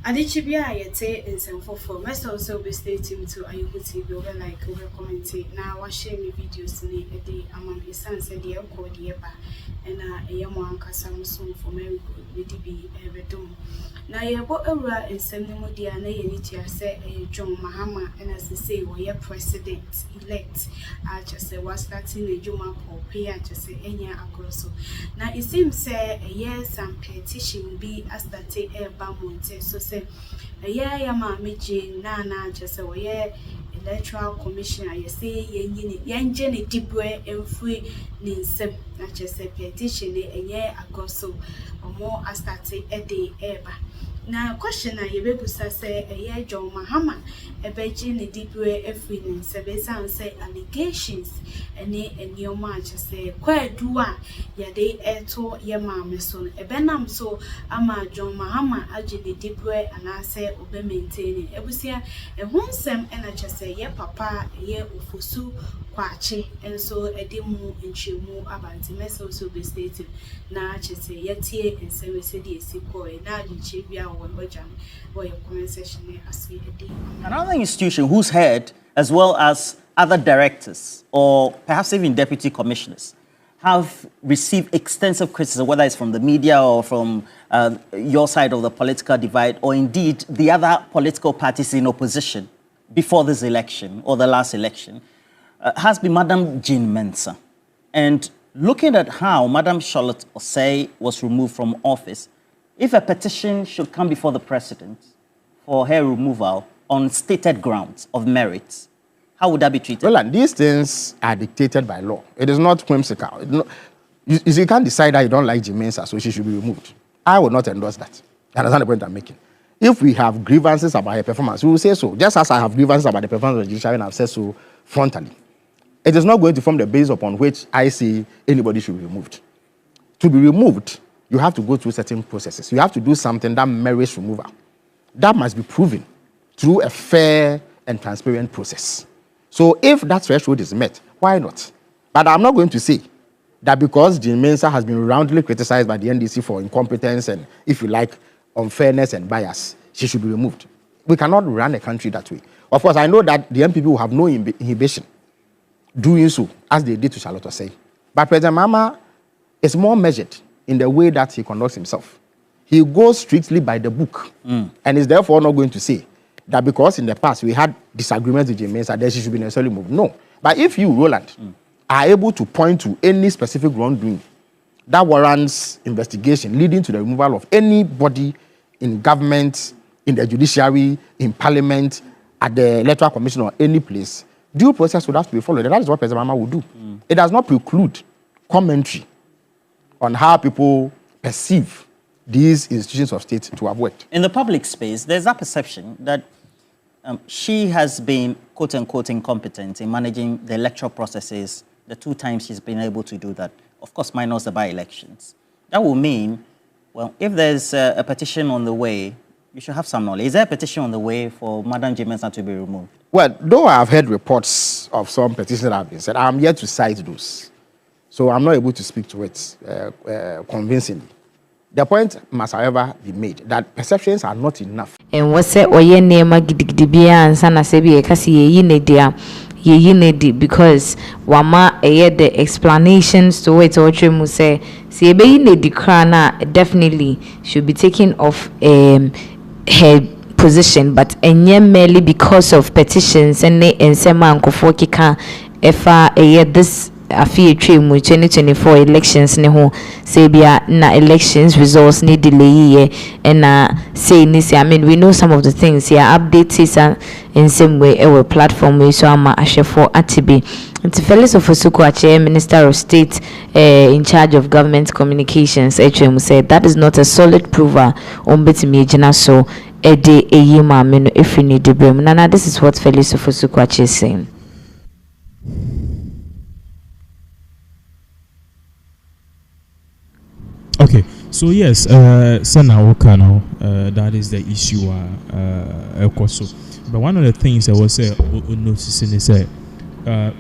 Adichibia, I say in some for must also be stay tuned to Ayubu TV over like over commenting. Now, I share me videos in a day among his sons and the called the Eba and a young one Casam soon for Mary would be ever done. Now, you bought a in some Modia and a say a John Mahama, and as they say, we are president elect. I just say, was starting a Juma or pay, I just say, any agrosso. Now, it seems say a year some petition be as that a bamonte so say. Yeah, ma meji na just say we electoral commission I say yen jenny dibwe emfui ni nsem na just say petition enye agoso omo astate e dey eba. Na question na yebebusa say eye John Mahama ebeji ni dibwe efui ni nsem be say allegations ene enioma just say kwadu a ye dey eto ye ma me so ebenam so ama John Mahama aje ni dibwe anase obe maintain ebusia ehonsem ena chese ye papa ye ofosu kwache enso edemu nchemu abanti meso so be state na chese ye tie ensem se di esiko na ajiche bia wo mbojam wo ye comment section aso edi. Another institution whose head as well as other directors or perhaps even deputy commissioners have received extensive criticism, whether it's from the media or from your side of the political divide, or indeed the other political parties in opposition before this election or the last election, has been Madam Jean Mensah. And looking at how Madam Charlotte Osei was removed from office, if a petition should come before the president for her removal on stated grounds of merit, how would that be treated? Well, and these things are dictated by law. It is not whimsical. You can't decide that you don't like Jean Mensah, so she should be removed. I would not endorse that. That's not the point I'm making. If we have grievances about her performance, we will say so. Just as I have grievances about the performance of the judiciary, and I've said so frontally. It is not going to form the base upon which I say anybody should be removed. To be removed, you have to go through certain processes. You have to do something that merits removal. That must be proven through a fair and transparent process. So if that threshold is met, why not? But I'm not going to say that because Jean Mensah has been roundly criticized by the NDC for incompetence and, if you like, unfairness and bias, she should be removed. We cannot run a country that way. Of course, I know that the NPP will have no inhibition doing so, as they did to Charlotte Osei. But President Mahama is more measured in the way that he conducts himself. He goes strictly by the book and is therefore not going to say that because in the past we had disagreements with Jean Mensah, that she should be necessarily moved. No. But if you, Roland, are able to point to any specific wrongdoing that warrants investigation leading to the removal of anybody in government, in the judiciary, in parliament, at the electoral commission or any place, due process would have to be followed. And that is what President Mahama would do. It does not preclude commentary on how people perceive these institutions of state to have worked. In the public space, there's that perception that she has been, quote-unquote, incompetent in managing the electoral processes the 2 times she's been able to do that. Of course, minus the by-elections. That will mean, well, if there's a petition on the way, you should have some knowledge. Is there a petition on the way for Madam Jean Mensah to be removed? Well, though I have heard reports of some petitions that have been said, I'm yet to cite those. So I'm not able to speak to it convincingly. The point must, however, be made that perceptions are not enough. And what's it? Oye nema gidigidibia and sana sebi ekasi ye nedia ye nedi because wama the explanations to it or mu say si ebe nedi krana definitely should be taken off her position, but enye merely because of petitions and ensema ankofo kika efa this afi etwe mu 2024 elections ne ho say bia na elections results need delay and say ni say I mean we know some of the things here updates is in some way our platform we so ama ahwefo atibi nti Felix Ofosuku Ache, Minister of State in charge of government communications HM said that is not a solid prover on betimi ejina so ede eyima me no efini debrem nana. This is what Felix Ofosuku Ache is saying. Okay, so yes, Sana Oka now, that is the issue. But one of the things I was noticing is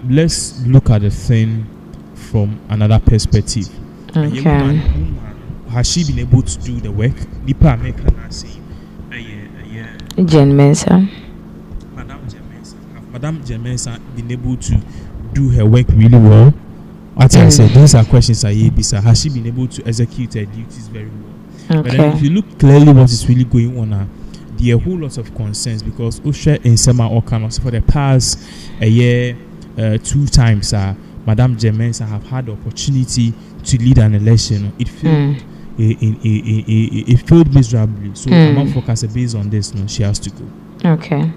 let's look at the thing from another perspective. Okay. Has she been able to do the work? Nipa American say Jen Mensah. Madam Jemensa been able to do her work really well? What I said, these are questions I bisa. Has she been able to execute her duties very well? Okay. But then if you look clearly what is really going on, there are a whole lot of concerns because Osha and Sema Okanos for the past a year, 2 times, Madam Jemensa have had the opportunity to lead an election. It failed. It failed miserably. So I'm not focusing based on this. No, she has to go. Okay.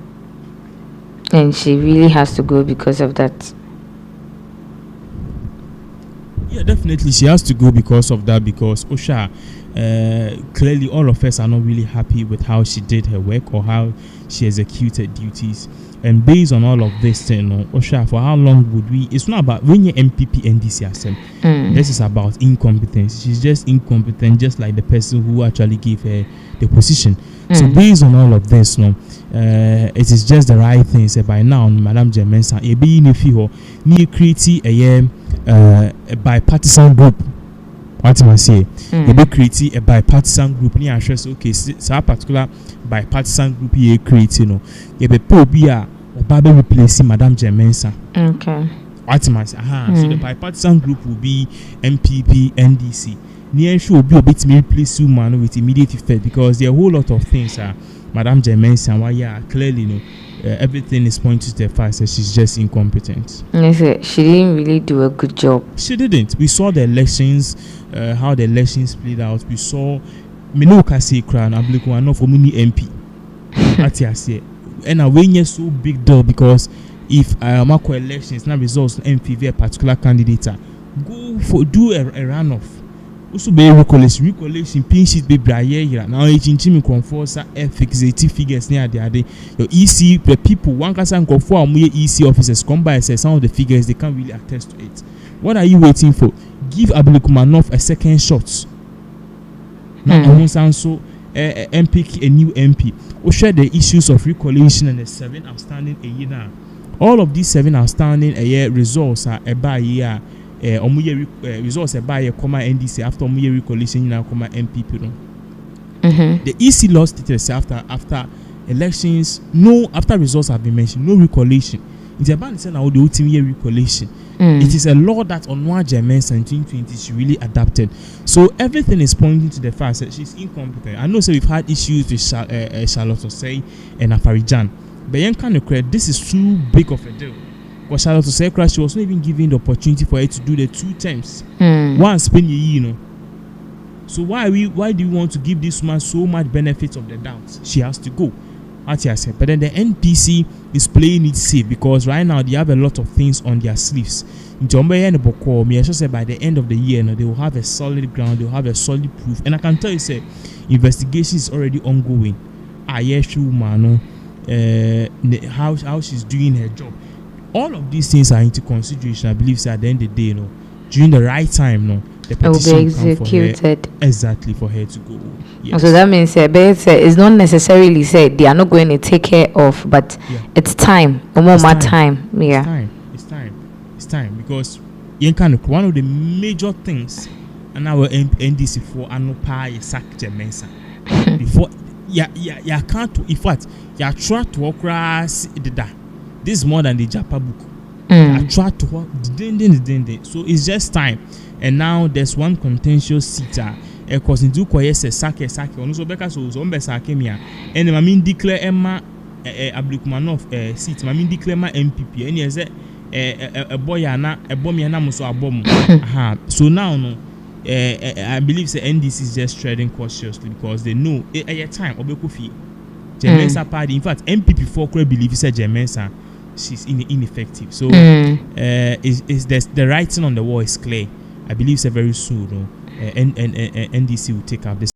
And she really has to go because of that. Yeah, definitely she has to go because of that. Because Osha, clearly all of us are not really happy with how she did her work or how she executed duties. And based on all of this, Osha, for how long would we? It's not about when you NPP NDC. This is about incompetence. She's just incompetent, just like the person who actually gave her the position. So based on all of this, it is just the right thing. So by now, Madam Jemensa, a being if you create a bipartisan group. What am I say? You create a bipartisan group. Ni address okay. So a particular bipartisan group you create. You be probably or replacing Madam Jemensa. Okay. What am I say? So the bipartisan group will be MPP, NDC. Near sure be a bit me replace woman with immediate effect because there are a whole lot of things. Madam Jemensa, why clearly everything is pointing to the fact that she's just incompetent. Yes, she didn't really do a good job. She didn't. We saw the elections, how the elections played out. We saw Minoka say crown Ablikwana for mini MP. That's I say. And when you're so big deal because if Marco elections now results in MP a particular candidate, do a runoff. Also be recollection pin sheet be brayer now chinchim conforce fixate figures near the other your EC the people one can go for EC officers come by say some of the figures they can't really attest to it. What are you waiting for? Give Abdulkumanov a second shot. Now I want so MP a new MP. We share the issues of recollection and the 7 outstanding a year now. All of these 7 outstanding a year results are about a year. Results by a comma NDC after year recollection now comma MPP. The EC lost it after elections. No, after results have been mentioned, no recollection. It's about the now the ultimate year recollection. It is a law that on one Jemensa in 2020 she really adapted. So everything is pointing to the fact that she's incompetent. I know so we've had issues with Charlotte Osei and Afarijan, but you can't credit this is too big of a deal. Because Charlotte Osei, she was not even given the opportunity for her to do the 2 terms. One spin So why do you want to give this woman so much benefit of the doubt? She has to go. As I said, but then the NPC is playing it safe because right now they have a lot of things on their sleeves. In I should say by the end of the year, they will have a solid ground, they will have a solid proof. And I can tell you, say, investigation is already ongoing. How she's doing her job. All of these things are into consideration. I believe so at the end of the day, during the right time, the petition will be executed. Exactly for her to go. Yes. So that means it's not necessarily said they are not going to take care of, but it's time. Time. Yeah. It's time because one of the major things and our NDC for Anopa sack Jemensa before can't in fact try to walk across this is more than the Japa book. I try to walk so it's just time. And now there's one contentious seat because in Dukoye says sake on so beka so zombe sake mia and mamin declare Emma Abdulkumanov seat mamin declare ma MPP and yes a boy ana a bomiana muso abom. So now I believe the NDC is just treading cautiously because they know at time Obekufi Jemensa party. In fact, MPP for believe said Jemensa she's ineffective. So is the writing on the wall is clear. I believe very soon NDC will take up this.